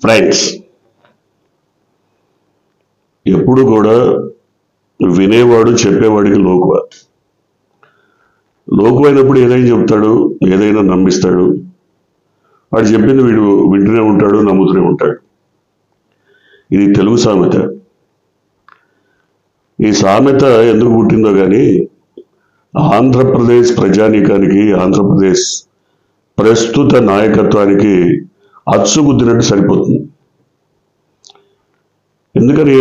Friends, ఎప్పుడు కూడా వినేవాడు చెప్పేవాడికి లోకువ. లోకువైనప్పుడు ఏదైనా చెప్తాడు, ఏదైనా నమ్మిస్తాడు. వాడు చెప్పింది వీడు వింటూనే ఉంటాడు, నమ్ముతూనే ఉంటాడు. ఇది తెలుగు సామెత. ఈ సామెత ఎందుకు పుట్టిందో కానీ ఆంధ్రప్రదేశ్ ప్రజానీకానికి, ఆంధ్రప్రదేశ్ ప్రస్తుత నాయకత్వానికి అచ్చుగుద్దినట్టు సరిపోతుంది. ఎందుకని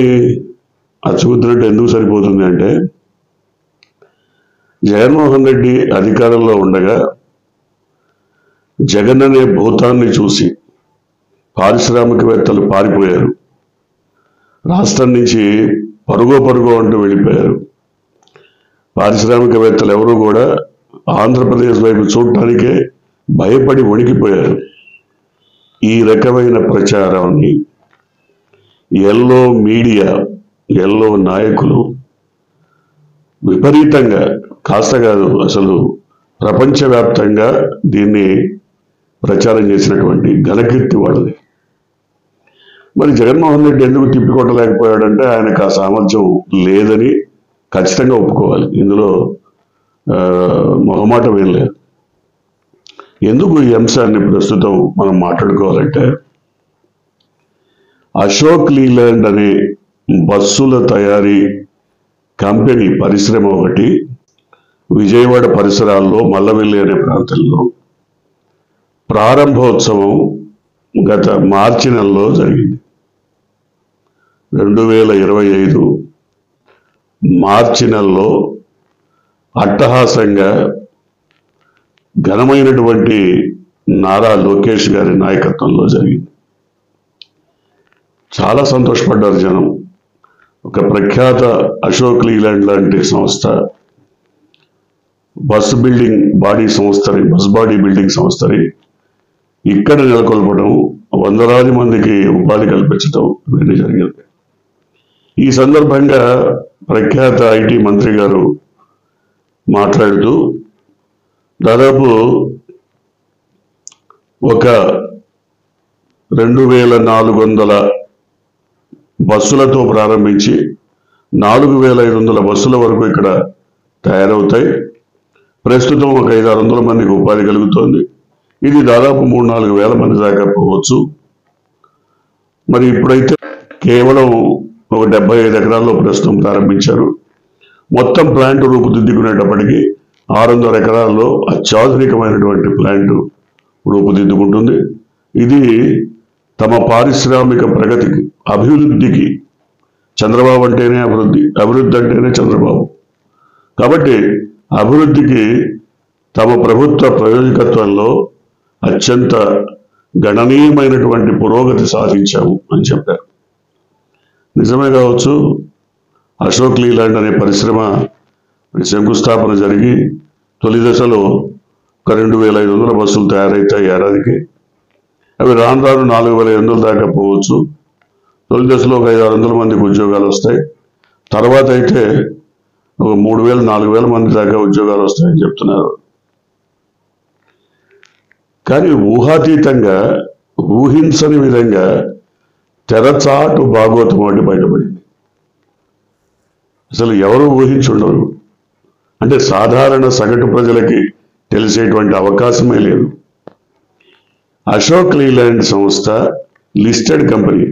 అచ్చుగుద్దినట్టు ఎందుకు సరిపోతుంది అంటే, జగన్మోహన్ రెడ్డి అధికారంలో ఉండగా జగన్ అనే భూతాన్ని చూసి పారిశ్రామికవేత్తలు పారిపోయారు. రాష్ట్రం నుంచి పరుగో అంటూ వెళ్ళిపోయారు. పారిశ్రామికవేత్తలు ఎవరు కూడా ఆంధ్రప్రదేశ్ వైపు చూడటానికే భయపడి వణికిపోయారు. ఈ రకమైన ప్రచారాన్ని ఎల్లో మీడియా, ఎల్లో నాయకులు విపరీతంగా, కాస్త కాదు అసలు ప్రపంచవ్యాప్తంగా దీన్ని ప్రచారం చేసినటువంటి ఘనకీర్తి వాళ్ళది. మరి జగన్మోహన్ రెడ్డి ఎందుకు తిప్పికొట్టలేకపోయాడంటే ఆయనకు ఆ సామర్థ్యం లేదని ఖచ్చితంగా ఒప్పుకోవాలి. ఇందులో మొహమాటం ఏం లేదు. ఎందుకు ఈ అంశాన్ని ప్రస్తుతం మనం మాట్లాడుకోవాలంటే, అశోక్ లీలాండ్ అనే బస్సుల తయారీ కంపెనీ పరిశ్రమ ఒకటి విజయవాడ పరిసరాల్లో మల్లవెల్లి అనే ప్రాంతంలో ప్రారంభోత్సవం గత మార్చి నెలలో జరిగింది. 2025 మార్చి నెలలో అట్టహాసంగా ఘనమైనటువంటి నారా లోకేష్ గారి నాయకత్వంలో జరిగింది. చాలా సంతోషపడ్డారు జనం. ఒక ప్రఖ్యాత అశోక్ లీలాండ్ లాంటి సంస్థ బస్ బాడీ బిల్డింగ్ సంస్థని ఇక్కడ నెలకొల్పడం, వందలాది మందికి ఉపాధి కల్పించడం ఇవన్నీ జరిగింది. ఈ సందర్భంగా ప్రఖ్యాత ఐటీ మంత్రి గారు మాట్లాడుతూ దాదాపు ఒక 2400 బస్సులతో ప్రారంభించి 4500 బస్సుల వరకు ఇక్కడ తయారవుతాయి. ప్రస్తుతం ఒక 500-600 మందికి ఉపాధి కలుగుతోంది. ఇది దాదాపు 3-4 వేల మంది దాకా పోవచ్చు. మరి ఇప్పుడైతే కేవలం ఒక 75 ఎకరాల్లో ప్రస్తుతం ప్రారంభించారు. మొత్తం ప్లాంట్ రూపుదిద్దుకునేటప్పటికీ 600 ఎకరాల్లో అత్యాధునికమైనటువంటి ప్లాంట్ రూపుదిద్దుకుంటుంది. ఇది తమ పారిశ్రామిక ప్రగతికి, అభివృద్ధికి, చంద్రబాబు అంటేనే అభివృద్ధి అంటేనే చంద్రబాబు కాబట్టి అభివృద్ధికి తమ ప్రభుత్వ ప్రయోజకత్వంలో అత్యంత గణనీయమైనటువంటి పురోగతి సాధించాము అని చెప్పారు. నిజమే కావచ్చు. అశోక్ లీలాండ్ అనే పరిశ్రమ శంకుస్థాపన జరిగి తొలి దశలో ఒక 2500 బస్సులు తయారవుతాయి ఏడాదికి. అవి రాను 4500 దాకా పోవచ్చు. తొలి దశలో ఒక 500-600 మందికి ఉద్యోగాలు వస్తాయి. తర్వాత అయితే ఒక 3000-4000 మంది దాకా ఉద్యోగాలు వస్తాయని చెప్తున్నారు. కానీ ఊహాతీతంగా, ఊహించని విధంగా తెరచాటు భాగోతం ఒకటి బయటపడింది. అసలు ఎవరు ఊహించుండరు. అంటే సాధారణ సగటు ప్రజలకి తెలిసేటువంటి అవకాశమే లేదు. అశోక్ లీలాండ్ సంస్థ లిస్టెడ్ కంపెనీ,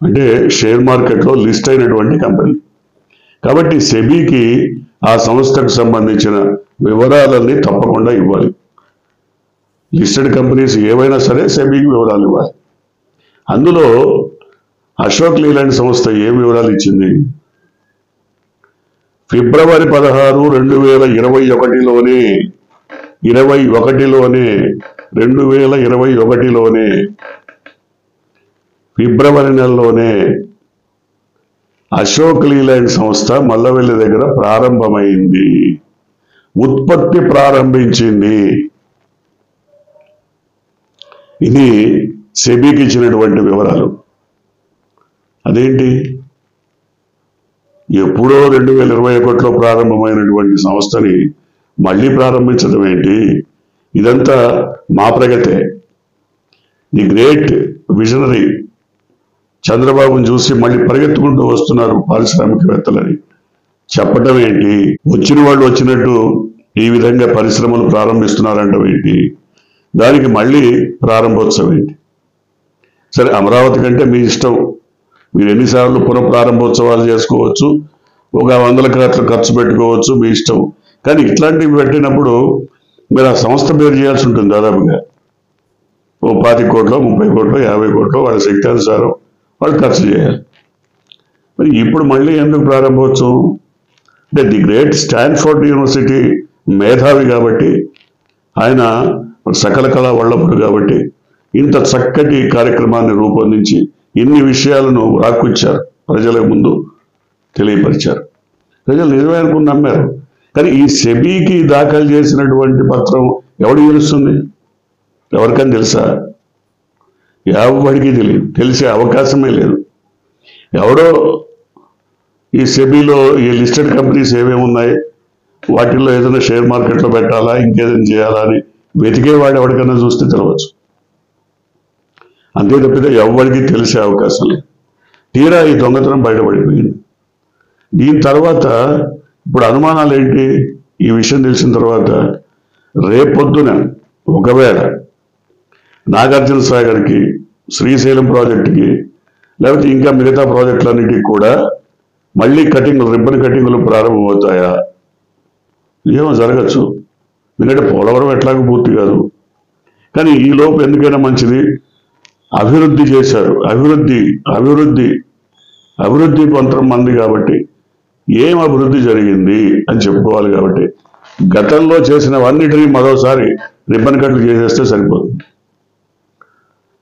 అంటే షేర్ మార్కెట్లో లిస్ట్ అయినటువంటి కంపెనీ. కాబట్టి సెబీకి ఆ సంస్థకు సంబంధించిన వివరాలన్నీ తప్పకుండా ఇవ్వాలి. లిస్టెడ్ కంపెనీస్ ఏవైనా సరే సెబీకి వివరాలు ఇవ్వాలి. అందులో అశోక్ లీలాండ్ సంస్థ ఏం వివరాలు ఇచ్చింది? ఫిబ్రవరి 16, 2021లోనే ఫిబ్రవరి నెలలోనే అశోక్ లీలాండ్ సంస్థ మల్లవెల్లి దగ్గర ప్రారంభమైంది, ఉత్పత్తి ప్రారంభించింది. ఇది సెబీకి ఇచ్చినటువంటి వివరాలు. అదేంటి, ఎప్పుడో 2021లో ప్రారంభమైనటువంటి సంస్థని మళ్ళీ ప్రారంభించడం ఏంటి? ఇదంతా మా ప్రగతే. ది గ్రేట్ విజనరీ చంద్రబాబును చూసి మళ్ళీ పరిగెత్తుకుంటూ వస్తున్నారు పారిశ్రామికవేత్తలని చెప్పటం ఏంటి? వచ్చిన వాళ్ళు వచ్చినట్టు ఈ విధంగా పరిశ్రమలు ప్రారంభిస్తున్నారంటాం ఏంటి? దానికి మళ్ళీ ప్రారంభోత్సవం ఏంటి? సరే, అమరావతి కంటే మీ ఇష్టం, మీరు ఎన్నిసార్లు పునఃప్రారంభోత్సవాలు చేసుకోవచ్చు, ఒక 100 కోట్లు ఖర్చు పెట్టుకోవచ్చు, మీ ఇష్టం. కానీ ఇట్లాంటివి పెట్టినప్పుడు మీరు ఆ సంస్థ పేరు చేయాల్సి ఉంటుంది. దాదాపుగా ఓ 25 కోట్లు, 30 కోట్లు, 50 కోట్లు వాళ్ళ శక్తి అనుసారం వాళ్ళు ఖర్చు చేయాలి. మరి ఇప్పుడు మళ్ళీ ఎందుకు ప్రారంభోత్సవం? అంటే ది గ్రేట్ స్టాన్ఫోర్డ్ యూనివర్సిటీ మేధావి కాబట్టి, ఆయన సకల కళా వల్లభుడు కాబట్టి ఇంత చక్కటి కార్యక్రమాన్ని రూపొందించి ఇన్ని విషయాలను రాకొచ్చారు, ప్రజల ముందు తెలియపరిచారు. ప్రజలు నిజమే అనుకుని నమ్మారు. కానీ ఈ సెబీకి దాఖలు చేసినటువంటి పత్రం ఎవడికి తెలుస్తుంది? ఎవరికని తెలుసా? ఎవరికి తెలియదు, తెలిసే అవకాశమే లేదు. ఎవడో ఈ సెబీలో ఈ లిస్టెడ్ కంపెనీస్ ఏమేమి ఉన్నాయి, వాటిల్లో ఏదైనా షేర్ మార్కెట్లో పెట్టాలా, ఇంకేదైనా చేయాలా అని వెతికేవాడు ఎవరికైనా చూస్తే తెలవచ్చు. అంతే తప్పితే ఎవరికి తెలిసే అవకాశం లేదు. తీరా ఈ దొంగతనం బయటపడిపోయింది. దీని తర్వాత ఇప్పుడు అనుమానాలు ఏంటి? ఈ విషయం తెలిసిన తర్వాత రేపొద్దున ఒకవేళ నాగార్జున సాగర్కి, శ్రీశైలం ప్రాజెక్టుకి, లేకపోతే ఇంకా మిగతా ప్రాజెక్టులన్నిటికీ కూడా మళ్ళీ రిబ్బన్ కటింగ్లు ప్రారంభమవుతాయా? ఏమో జరగచ్చు. ఎందుకంటే పోలవరం ఎట్లాగో పూర్తి కాదు. కానీ ఈ లోపు ఎందుకైనా మంచిది, అభివృద్ధి చేశారు, అభివృద్ధి మంత్రం మంది కాబట్టి ఏం అభివృద్ధి జరిగింది అని చెప్పుకోవాలి. కాబట్టి గతంలో చేసినవన్నిటినీ మరోసారి రిబ్బన్ కట్లు చేసేస్తే సరిపోతుంది.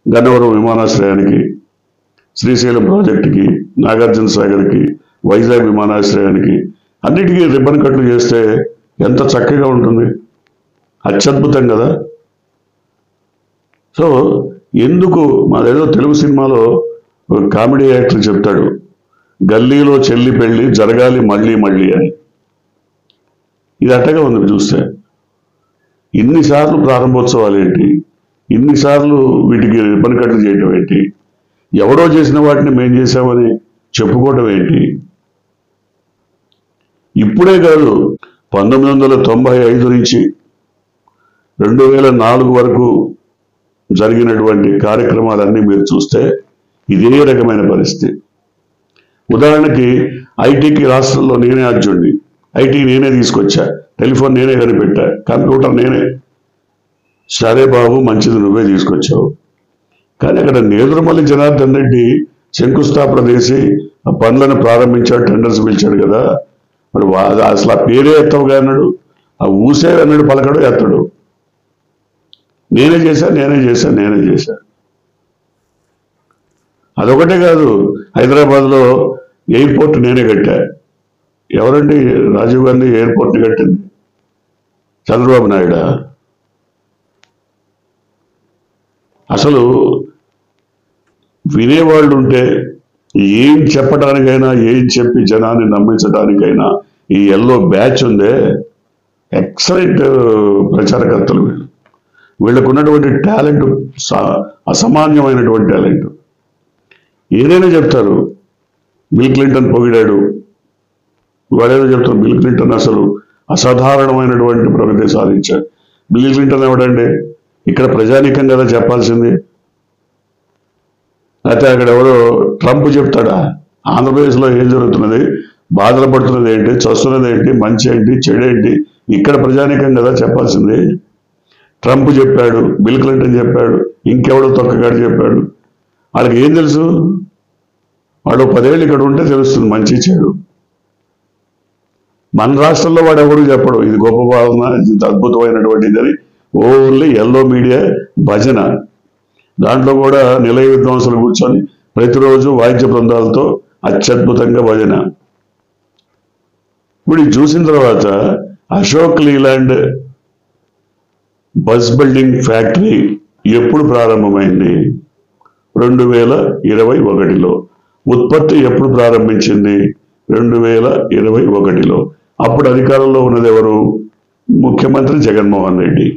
గన్నవరం విమానాశ్రయానికి, శ్రీశైలం ప్రాజెక్టుకి, నాగార్జున సాగర్కి, వైజాగ్ విమానాశ్రయానికి అన్నిటికీ రిబ్బన్ కట్లు చేస్తే ఎంత చక్కగా ఉంటుంది, అత్యద్భుతం కదా. సో ఎందుకు, మాదేదో తెలుగు సినిమాలో ఒక కామెడీ యాక్టర్ చెప్తాడు, గల్లీలో చెల్లి పెళ్లి జరగాలి మళ్ళీ మళ్ళీ అని. ఇది అట్టగా ఉంది చూస్తే. ఇన్నిసార్లు ప్రారంభోత్సవాలు ఏంటి, ఇన్నిసార్లు వీటికి రిబ్బన్ కట్లు చేయటం ఏంటి, ఎవడో చేసిన వాటిని మేం చేశామని చెప్పుకోవటం ఏంటి? ఇప్పుడే కాదు, 1995 నుంచి 2004 వరకు జరిగినటువంటి కార్యక్రమాలన్నీ మీరు చూస్తే ఇదే రకమైన పరిస్థితి. ఉదాహరణకి ఐటీకి రాష్ట్రంలో నేనే అర్జునుడిని, ఐటీ నేనే తీసుకొచ్చా, టెలిఫోన్ నేనే కనిపెట్టా, కంప్యూటర్ నేనే. సరే బాబు, మంచిది, నువ్వే తీసుకొచ్చావు. కానీ అక్కడ నేదురుమల్లి జనార్దన్ రెడ్డి శంకుస్థాపన చేసి ఆ పనులను ప్రారంభించాడు, టెండర్స్ పిలిచాడు కదా. మరి అసలు ఆ పేరే ఎత్తవుగా అన్నాడు, ఆ ఊసే అన్నాడు, పలకడు, ఎత్తడు. నేనే చేశా. అదొకటే కాదు, హైదరాబాద్లో ఎయిర్పోర్ట్ నేనే కట్టా. ఎవరండి రాజీవ్ గాంధీ ఎయిర్పోర్ట్ని కట్టింది? చంద్రబాబు నాయుడా? అసలు వినేవాళ్ళు ఉంటే ఏం చెప్పడానికైనా, ఏం చెప్పి జనాన్ని నమ్మించడానికైనా ఈ ఎల్లో బ్యాచ్ ఉందే, ఎక్సలెంట్ ప్రచారకర్తలు వీళ్ళు. వీళ్ళకు ఉన్నటువంటి టాలెంట్ అసామాన్యమైనటువంటి టాలెంట్. ఏదైనా చెప్తారు. బిల్ క్లింటన్ పొగిడాడు, వాళ్ళేదో చెప్తారు, బిల్ క్లింటన్ అసలు అసాధారణమైనటువంటి ప్రగతి సాధించాడు. బిల్ క్లింటన్ ఎవడండి? ఇక్కడ ప్రజానీకం కదా చెప్పాల్సింది. అయితే అక్కడ ఎవరో ట్రంప్ చెప్తాడా ఆంధ్రప్రదేశ్లో ఏం జరుగుతున్నది, బాధలు పడుతున్నది ఏంటి, చస్తున్నది ఏంటి, మంచి ఏంటి, చెడేంటి, ఇక్కడ ప్రజానీకం కదా చెప్పాల్సింది. ట్రంప్ చెప్పాడు, బిల్ క్లింటన్ చెప్పాడు, ఇంకెవడో తొక్కగాడు చెప్పాడు. వాళ్ళకి ఏం తెలుసు? వాడు 10 ఏళ్ళు ఇక్కడ ఉంటే తెలుస్తుంది మంచి చెడు. మన రాష్ట్రంలో వాడు ఎవరు చెప్పడు ఇది గొప్ప భావన, ఇంత అద్భుతమైనటువంటిది అని. ఓన్లీ ఎల్లో మీడియా భజన. దాంట్లో కూడా నిలయ విద్వాంసులు కూర్చొని ప్రతిరోజు వాయిద్య బృందాలతో అత్యద్భుతంగా భజన. ఇప్పుడు చూసిన తర్వాత Ashok Leyland bus building factory ఎప్పుడు ప్రారంభమైంది? 2021లో. ఉత్పత్తి ఎప్పుడు ప్రారంభించింది? 2021లో. అప్పుడు అధికారంలో ఉన్నది ఎవరు? ముఖ్యమంత్రి జగన్మోహన్ రెడ్డి.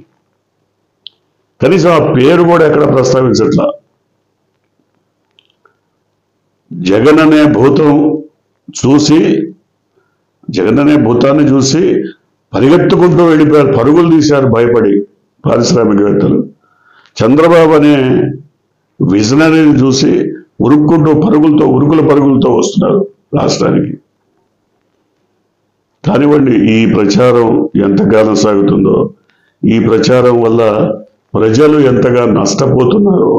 కనీసం ఆ పేరు కూడా ఎక్కడ ప్రస్తావించట్లా. జగన్ అనే భూతాన్ని చూసి పరిగెత్తుకుంటూ వెళ్ళిపోయారు, పరుగులు తీశారు భయపడి పారిశ్రామికవేత్తలు. చంద్రబాబు అనే విజనరీని చూసి ఉరుకుల పరుగులతో వస్తున్నారు రాష్ట్రానికి. కానివ్వండి, ఈ ప్రచారం ఎంతకాలం సాగుతుందో, ఈ ప్రచారం వల్ల ప్రజలు ఎంతగా నష్టపోతున్నారో.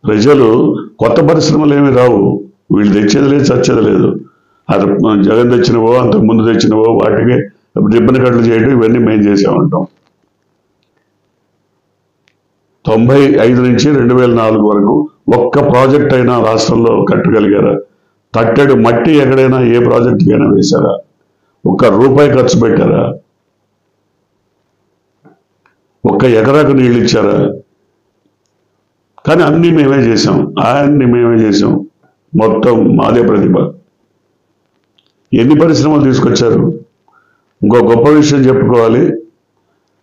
ప్రజలు కొత్త పరిశ్రమలు ఏమి రావు, వీళ్ళు తెచ్చేది లేదు, చచ్చేది లేదు. జగన్ తెచ్చినవో అంతకుముందు తెచ్చినవో వాటికి రిబ్బన్ కట్లు చేయడం ఇవన్నీ మేము చేసామంటాం. 95 నుంచి 2004 వరకు ఒక్క ప్రాజెక్ట్ అయినా రాష్ట్రంలో కట్టగలిగారా? తట్టెడు మట్టి ఎక్కడైనా ఏ ప్రాజెక్టుకైనా వేశారా? ₹1 ఖర్చు పెట్టారా? 1 ఎకరాకు నీళ్ళు ఇచ్చారా? కానీ అన్నీ మేమే చేసాం, మొత్తం మాదే ప్రతిభ. ఎన్ని పరిశ్రమలు తీసుకొచ్చారు? ఇంకో గొప్ప విషయం చెప్పుకోవాలి.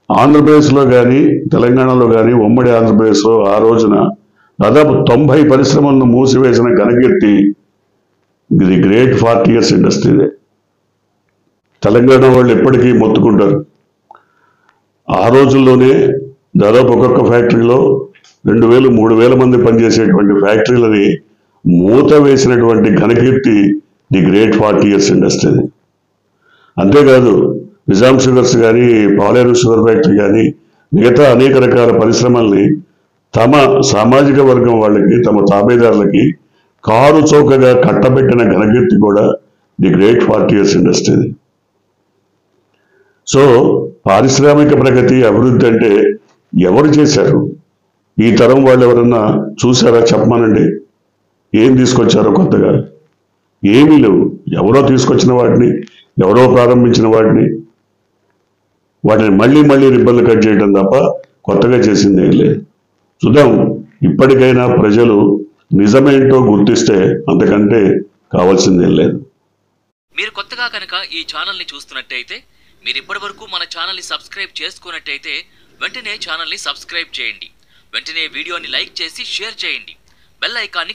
ఆంధ్రప్రదేశ్లో కానీ తెలంగాణలో కానీ ఉమ్మడి ఆంధ్రప్రదేశ్లో ఆ రోజున దాదాపు 90 పరిశ్రమలను మూసివేసిన ఘనకీర్తి ఇది గ్రేట్ 40 years ఇండస్ట్రీదే. తెలంగాణ వాళ్ళు ఎప్పటికీ మొత్తుకుంటారు. ఆ రోజుల్లోనే దాదాపు ఒక్కొక్క ఫ్యాక్టరీలో 2000-3000 మంది పనిచేసేటువంటి ఫ్యాక్టరీలని మూత వేసినటువంటి ఘనకీర్తి ది గ్రేట్ 40 years ఇండస్ట్రీది. అంతేకాదు, నిజాం షుగర్స్ కానీ, పాలేరు షుగర్ ఫ్యాక్టరీ కానీ, మిగతా అనేక రకాల పరిశ్రమల్ని తమ సామాజిక వర్గం వాళ్ళకి, తమ తాబేదారులకి కారు చౌకగా కట్టబెట్టిన ఘనకీర్తి కూడా ది గ్రేట్ 40 years ఇండస్ట్రీది. సో పారిశ్రామిక ప్రగతి, అభివృద్ధి అంటే ఎవరు చేశారు? ఈ తరం వాళ్ళు ఎవరన్నా చూసారా? చెప్పమనండి. ఏం తీసుకొచ్చారో కొత్తగా? ఏమీ లేవు. ఎవరో తీసుకొచ్చిన వాటిని, ఎవరో ప్రారంభించిన వాటిని మళ్ళీ రిబ్బన్లు కట్ చేయడం తప్ప కొత్తగా చేసింది ఏం లేదు. చూద్దాం, ఇప్పటికైనా ప్రజలు నిజమేంటో గుర్తిస్తే అంతకంటే కావాల్సిందేం లేదు. మీరు కొత్తగా కనుక ఈ ఛానల్ని చూస్తున్నట్టయితే, మీరు ఇప్పటివరకు మన ఛానల్ని సబ్స్క్రైబ్ చేసుకున్నట్టయితే వెంటనే ఛానల్ని సబ్స్క్రైబ్ చేయండి. వెంటనే వీడియోని లైక్ చేసి షేర్ చేయండి. బెల్ ఐకాన్ని